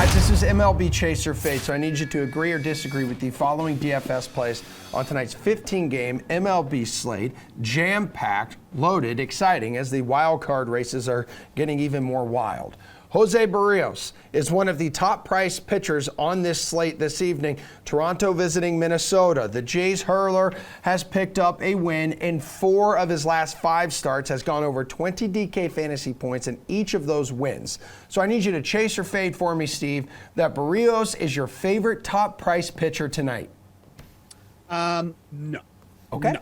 Guys, this is MLB Chase or Fade, so I need you to agree or disagree with the following DFS plays on tonight's 15-game MLB slate. Jam-packed, loaded, exciting as the wild card races are getting even more wild. Jose Barrios is one of the top-priced pitchers on this slate this evening. Toronto visiting Minnesota. The Jays hurler has picked up a win in 4 of his last 5 starts, has gone over 20 DK fantasy points in each of those wins. So I need you to chase or fade for me, Steve, that Barrios is your favorite top-priced pitcher tonight. No. Okay. No.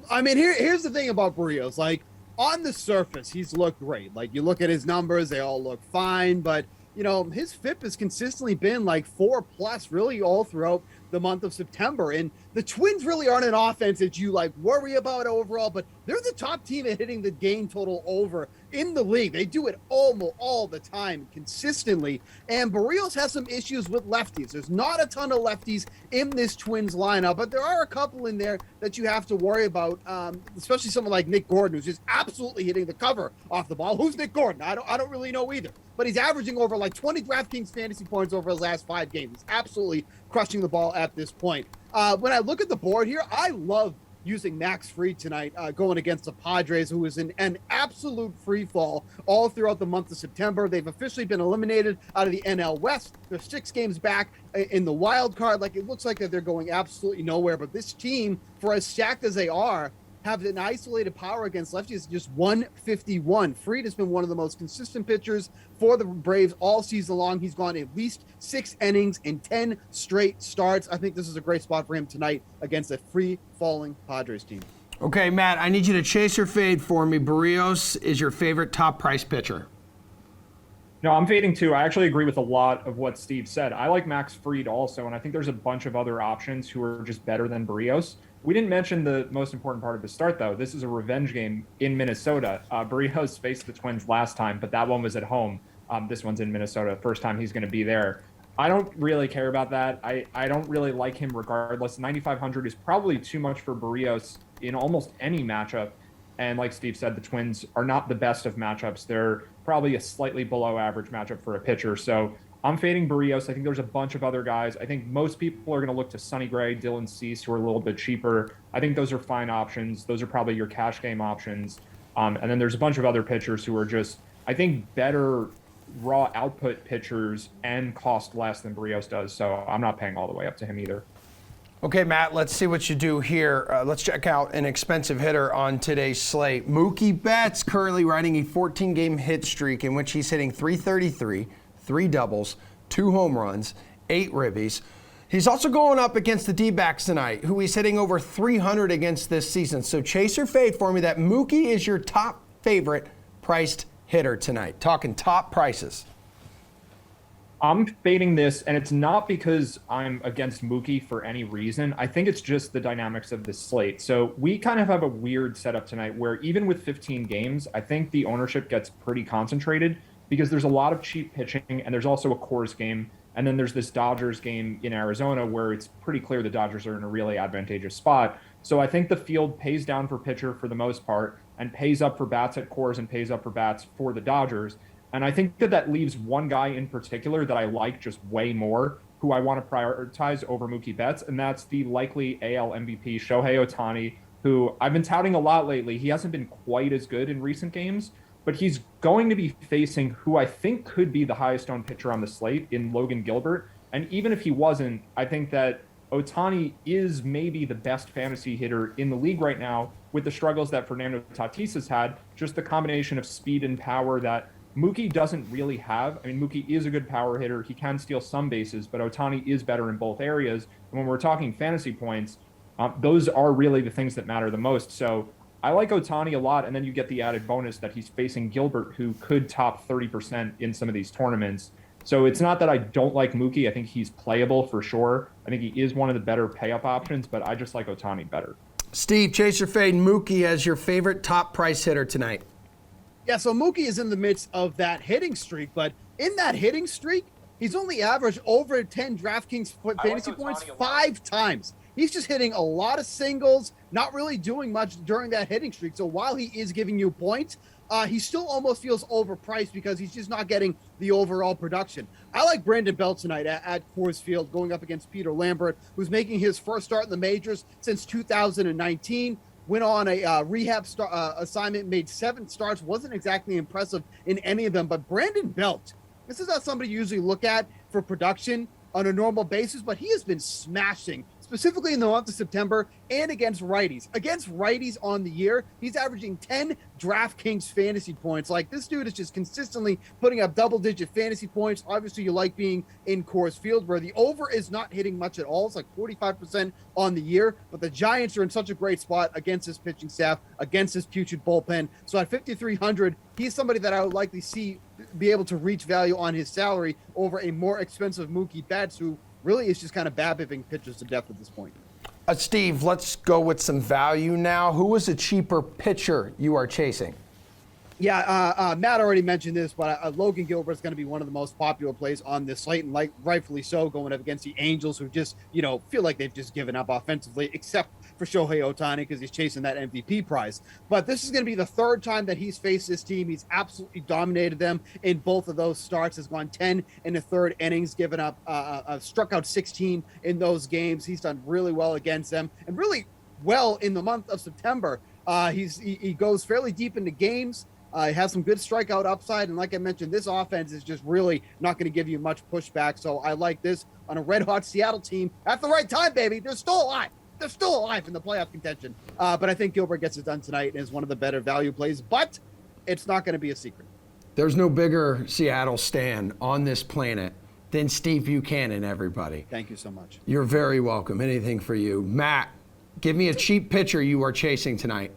I mean, here's the thing about Barrios. Like, on the surface, he's looked great. Like, you look at his numbers, they all look fine. But, you know, his FIP has consistently been like 4+ really all throughout the month of September. And the Twins really aren't an offense that you, like, worry about overall. But they're the top team at hitting the game total over in the league. They do it almost all the time, consistently. And Barrios has some issues with lefties. There's not a ton of lefties in this Twins lineup, but there are a couple in there that you have to worry about, especially someone like Nick Gordon, who's just absolutely hitting the cover off the ball. Who's Nick Gordon? I don't really know either. But he's averaging over like 20 DraftKings fantasy points over his last 5 games. He's absolutely crushing the ball at this point. When I look at the board here, I love using Max Fried tonight, going against the Padres, who is in an absolute free fall all throughout the month of September. They've officially been eliminated out of the NL West. They're 6 games back in the wild card. Like, it looks like that they're going absolutely nowhere. But this team, for as stacked as they are, have an isolated power against lefties, just 151. Fried has been one of the most consistent pitchers for the Braves all season long. He's gone at least 6 innings in 10 straight starts. I think this is a great spot for him tonight against a free-falling Padres team. Okay, Matt, I need you to chase or fade for me. Barrios is your favorite top-price pitcher. No, I'm fading too. I actually agree with a lot of what Steve said. I like Max Fried also, and I think there's a bunch of other options who are just better than Barrios. We didn't mention the most important part of the start, though. This is a revenge game in Minnesota. Barrios faced the Twins last time, but that one was at home. This one's in Minnesota. First time he's going to be there. I don't really care about that. I don't really like him regardless. 9,500 is probably too much for Barrios in almost any matchup. And like Steve said, the Twins are not the best of matchups. They're probably a slightly below average matchup for a pitcher. So I'm fading Barrios. I think there's a bunch of other guys. I think most people are going to look to Sonny Gray, Dylan Cease, who are a little bit cheaper. I think those are fine options. Those are probably your cash game options. And then there's a bunch of other pitchers who are just, I think, better raw output pitchers and cost less than Barrios does. So I'm not paying all the way up to him either. Okay, Matt, let's see what you do here. Let's check out an expensive hitter on today's slate. Mookie Betts currently riding a 14-game hit streak in which he's hitting .333, 3 doubles, 2 home runs, 8 ribbies. He's also going up against the D-backs tonight, who he's hitting over 300 against this season. So chase or fade for me that Mookie is your top favorite priced hitter tonight. Talking top prices. I'm fading this, and it's not because I'm against Mookie for any reason. I think it's just the dynamics of the slate. So we kind of have a weird setup tonight where even with 15 games, I think the ownership gets pretty concentrated because there's a lot of cheap pitching, and there's also a Coors game. And then there's this Dodgers game in Arizona where it's pretty clear the Dodgers are in a really advantageous spot. So I think the field pays down for pitcher for the most part and pays up for bats at Coors and pays up for bats for the Dodgers. And I think that leaves one guy in particular that I like just way more, who I want to prioritize over Mookie Betts, and that's the likely AL MVP, Shohei Ohtani, who I've been touting a lot lately. He hasn't been quite as good in recent games, but he's going to be facing who I think could be the highest owned pitcher on the slate in Logan Gilbert. And even if he wasn't, I think that Ohtani is maybe the best fantasy hitter in the league right now with the struggles that Fernando Tatis has had, just the combination of speed and power that Mookie doesn't really have. I mean, Mookie is a good power hitter. He can steal some bases, but Ohtani is better in both areas. And when we're talking fantasy points, those are really the things that matter the most. So I like Ohtani a lot, and then you get the added bonus that he's facing Gilbert, who could top 30% in some of these tournaments. So it's not that I don't like Mookie. I think he's playable for sure. I think he is one of the better pay-up options, but I just like Ohtani better. Steve, chase or fade Mookie as your favorite top price hitter tonight. Yeah, so Mookie is in the midst of that hitting streak, but in that hitting streak, he's only averaged over 10 DraftKings fantasy points 5 times. He's just hitting a lot of singles, not really doing much during that hitting streak. So while he is giving you points, he still almost feels overpriced because he's just not getting the overall production. I like Brandon Belt tonight at Coors Field going up against Peter Lambert, who's making his first start in the majors since 2019. Went on a rehab assignment, made 7 starts, wasn't exactly impressive in any of them. But Brandon Belt, this is not somebody you usually look at for production on a normal basis, but he has been smashing, specifically in the month of September and against righties. Against righties on the year, he's averaging 10 DraftKings fantasy points. Like, this dude is just consistently putting up double-digit fantasy points. Obviously, you like being in Coors Field, where the over is not hitting much at all. It's like 45% on the year, but the Giants are in such a great spot against his pitching staff, against his putrid bullpen. So at 5,300, he's somebody that I would likely see be able to reach value on his salary over a more expensive Mookie Betts, who really is just kind of bad-bipping pitchers to death at this point. Steve, let's go with some value now. Who is a cheaper pitcher you are chasing? Yeah, Matt already mentioned this, but Logan Gilbert is going to be one of the most popular plays on this slate, and like rightfully so, going up against the Angels, who just feel like they've just given up offensively, except for Shohei Ohtani because he's chasing that MVP prize. But this is going to be the 3rd time that he's faced this team. He's absolutely dominated them in both of those starts. Has gone 10 in the 3rd innings, given up, struck out 16 in those games. He's done really well against them, and really well in the month of September. He goes fairly deep into games. He has some good strikeout upside, and like I mentioned, this offense is just really not going to give you much pushback. So I like this on a red-hot Seattle team at the right time, baby. They're still alive. They're still alive in the playoff contention. But I think Gilbert gets it done tonight and is one of the better value plays, but it's not going to be a secret. There's no bigger Seattle stan on this planet than Steve Buchanan, everybody. Thank you so much. You're very welcome. Anything for you. Matt, give me a cheap pitcher you are chasing tonight.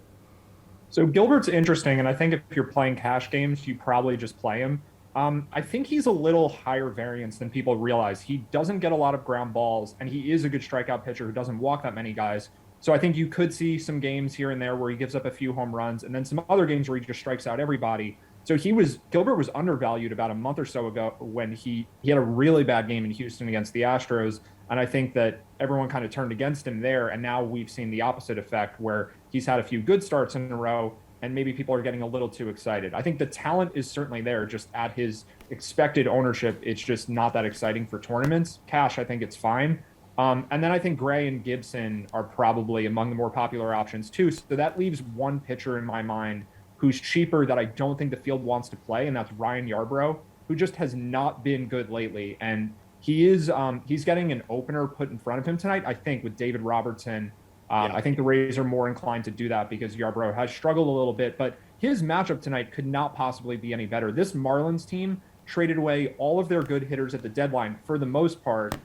So Gilbert's interesting, and I think if you're playing cash games, you probably just play him. I think he's a little higher variance than people realize. He doesn't get a lot of ground balls, and he is a good strikeout pitcher who doesn't walk that many guys. So I think you could see some games here and there where he gives up a few home runs, and then some other games where he just strikes out everybody. So Gilbert was undervalued about a month or so ago when he had a really bad game in Houston against the Astros. And I think that everyone kind of turned against him there. And now we've seen the opposite effect where he's had a few good starts in a row and maybe people are getting a little too excited. I think the talent is certainly there, just at his expected ownership. It's just not that exciting for tournaments. Cash, I think it's fine. And then I think Gray and Gibson are probably among the more popular options too. So that leaves one pitcher in my mind who's cheaper that I don't think the field wants to play, and that's Ryan Yarbrough, who just has not been good lately. And he's getting an opener put in front of him tonight, I think, with David Robertson. I think the Rays are more inclined to do that because Yarbrough has struggled a little bit, but his matchup tonight could not possibly be any better. This Marlins team traded away all of their good hitters at the deadline for the most part.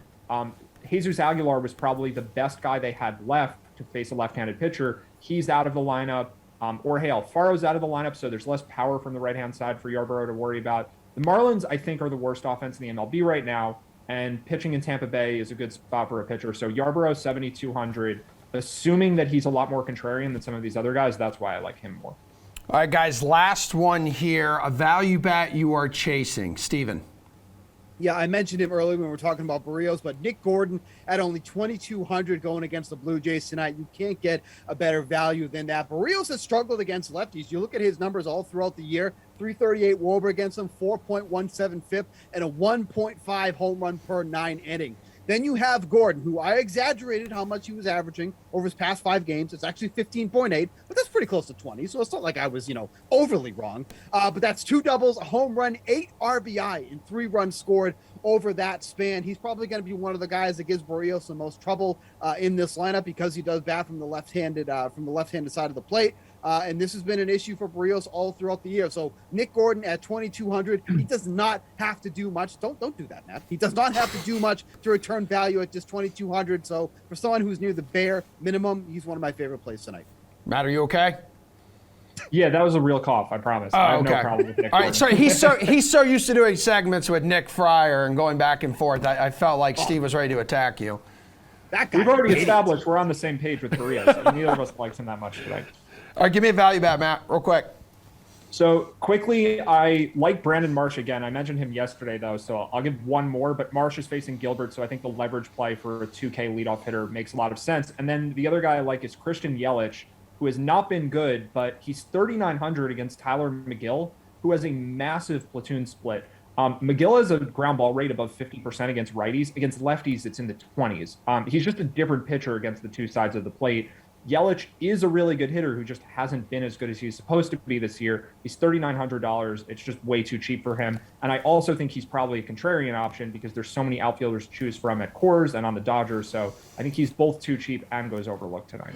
Jesus Aguilar was probably the best guy they had left to face a left-handed pitcher. He's out of the lineup. Jorge Alfaro's out of the lineup, so there's less power from the right-hand side for Yarbrough to worry about. The Marlins, I think, are the worst offense in the MLB right now, and pitching in Tampa Bay is a good spot for a pitcher. So Yarbrough, 7,200. Assuming that he's a lot more contrarian than some of these other guys, that's why I like him more. All right, guys, last one here. A value bet you are chasing. Steven. Yeah, I mentioned him earlier when we were talking about Barrios, but Nick Gordon at only 2,200 going against the Blue Jays tonight. You can't get a better value than that. Barrios has struggled against lefties. You look at his numbers all throughout the year, 338 WOBA against him, 4.17 FIP, and a 1.5 home run per 9 inning. Then you have Gordon, who I exaggerated how much he was averaging over his past 5 games. It's actually 15.8, but that's pretty close to 20. So it's not like I was, overly wrong. But that's 2 doubles, a home run, 8 RBI, and 3 runs scored over that span. He's probably going to be one of the guys that gives Barrios the most trouble in this lineup because he does bat from the left-handed side of the plate. And this has been an issue for Barrios all throughout the year. So Nick Gordon at 2,200, he does not have to do much. Don't do that, Matt. He does not have to do much to return value at just 2,200. So for someone who's near the bare minimum, he's one of my favorite plays tonight. Matt, are you okay? Yeah, that was a real cough, I promise. I have no problem with Nick All Gordon. right, sorry, he's so used to doing segments with Nick Fryer and going back and forth. I felt like Steve was ready to attack you. That guy. We've already established we're on the same page with Barrios. So neither of us likes him that much today. All right, give me a value bet, Matt, real quick. So quickly, I like Brandon Marsh again. I mentioned him yesterday, though, so I'll give one more. But Marsh is facing Gilbert, so I think the leverage play for a 2K leadoff hitter makes a lot of sense. And then the other guy I like is Christian Yelich, who has not been good, but he's 3,900 against Tyler McGill, who has a massive platoon split. McGill has a ground ball rate above 50% against righties. Against lefties, it's in the 20s. He's just a different pitcher against the two sides of the plate. Yelich is a really good hitter who just hasn't been as good as he's supposed to be this year. He's $3,900. It's just way too cheap for him. And I also think he's probably a contrarian option because there's so many outfielders to choose from at Coors and on the Dodgers. So I think he's both too cheap and goes overlooked tonight.